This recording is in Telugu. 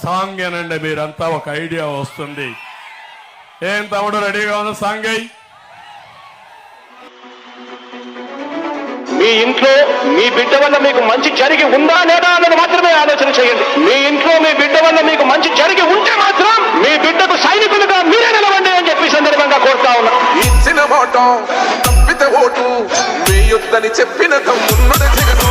సాంగ్ ఏనండి, మీరంతా ఒక ఐడియా వస్తుంది. ఏం తమ్ముడు రెడీగా ఉంది సాంగ్ అయ్యి? మీ ఇంట్లో మీ బిడ్డ వల్ల మీకు మంచి జరిగి ఉందా లేదా అన్నది మాత్రమే ఆలోచన చేయండి. మీ ఇంట్లో మీ బిడ్డ వల్ల మీకు మంచి జరిగి ఉంటే మాత్రం మీ బిడ్డకు సైనికులుగా మీరే నిలవండి అని చెప్పి సందర్భంగా కోరుతా ఉన్నా. ఇచ్చిన మాట తప్పితే ఓటు మీ యుద్ధని చెప్పిన తమ్మున్నది జగను.